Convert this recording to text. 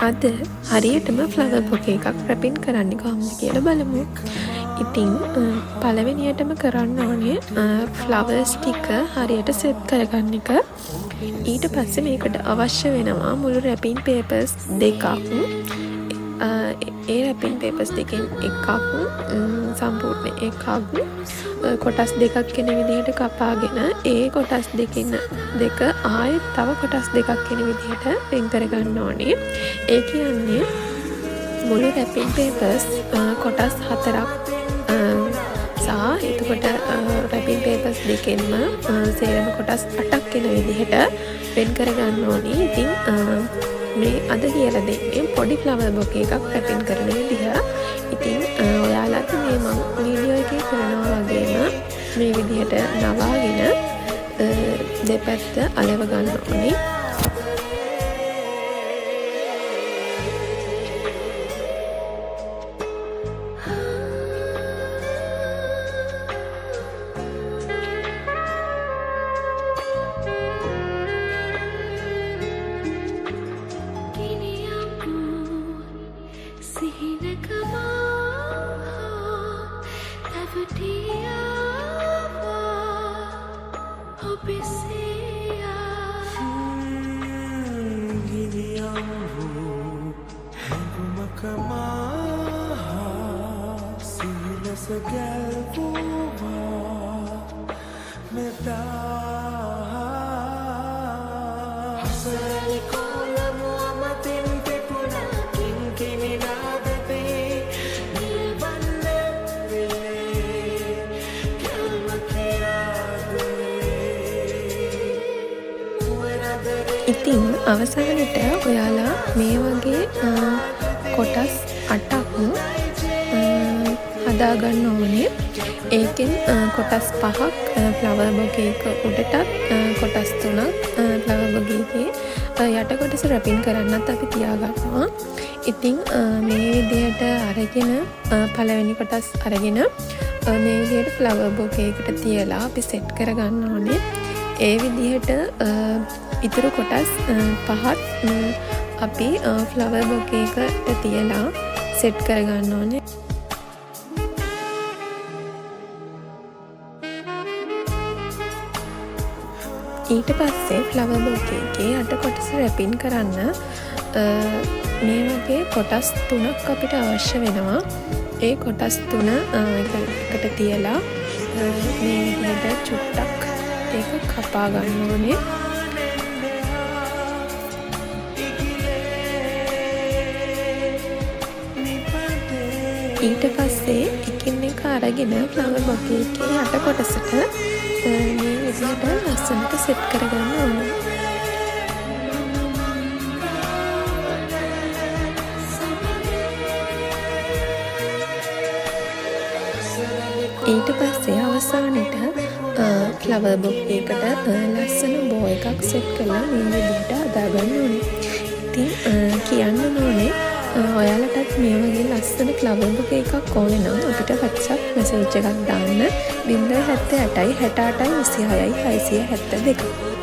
අද හරියටම ෆ්ලවර් බොකේ එකක් රැපින් කරන්න කොහොමද කියලා බලමු. ඉතින් පළවෙනියටම කරන්න ඕනේ ෆ්ලවර්ස් ටික හරියට සෙට් කරගන්න එක. ඊට පස්සේ මේකට අවශ්‍ය වෙනවා මුළු රැපින් පේපර්ස් දෙකක්. ඒ රැපින් පේපර්ස් දෙකෙන් එකක් සම්පූර්ණ එකක් කොටස් දෙකක් කෙන විදිහට කපාගෙන ඒ කොටස් දෙක ආයෙත් තව කොටස් දෙකක් කෙන විදිහට වෙන් කරගන්න ඕනේ. ඒ කියන්නේ මුළු රැපින් පේපර්ස් කොටස් 4ක් එතකොට රැපින් පේපර්ස් දෙකෙන්ම සේරම කොටස් 8ක් කෙන විදිහට වෙන් කරගන්න ඕනේ. ඉතින් මේ අද කියලා දෙන්නේ පොඩි ෆ්ලවර් බොකේ එකක් රැපින් කරන විදිහ. ඉතින් ඔයාලත් මේ මම වීඩියෝ එකේ කරනවා වගේම මේ විදිහට නවාගෙන දෙපැත්ත අලව ගන්න ඕනේ. ඉතින් අවසානට ඔයාලා මේ වගේ කොටස් 8ක් හදාගන්න ඕනේ. ඒකෙන් කොටස් 5ක් ෆ්ලවර් බොකේ එක උඩටත් කොටස් 3ක් ෆ්ලවර් බොකේ එකේ යට කොටස රැපින් කරන්නත් අපි තියාගන්නවා. ඉතින් මේ විදිහට අරගෙන පළවෙනි කොටස් අරගෙන මේ විදිහට ෆ්ලවර් බොකේ එකට තියලා අපි සෙට් කරගන්න ඕනේ. ඒ විදිහට ඉතුරු කොටස් 5ත් අපි ෆ්ලවර් බොකේ එකට තියලා සෙට් කරගන්න ඕනේ. ඊට පස්සේ ෆ්ලවර් බොකේ එකේ යට කොටස රැපින් කරන්න මේ වගේ කොටස් 3ක් අපිට අවශ්‍ය වෙනවා. ඒ කොටස් 3 එකට තියලා මේ විදිහට චුට්ටක් ඒක කපා ගන්න ඕනේ. ඊට පස්සේ එකින් එක අරගෙන ෆ්ලවර් බොකේ එකේ යට කොටසට මේ විදිහට ලස්සනට සෙට් කරගන්න ඕනේ. ඊට පස්සේ අවසානෙට ෆ්ලවර් බොකේ එකට ලස්සන බෝ එකක් සෙට් කරලා මේ විදිහට හදාගන්න ඕනේ. ඉතින් කියන්න ඕනේ ඔයාලටත් මේ වගේ ලස්සන ෆ්ලවර් බොකේ එකක් ඕනේ නම් අපිට WhatsApp මැසේජ් එකක් දාන්න 078 68 26 672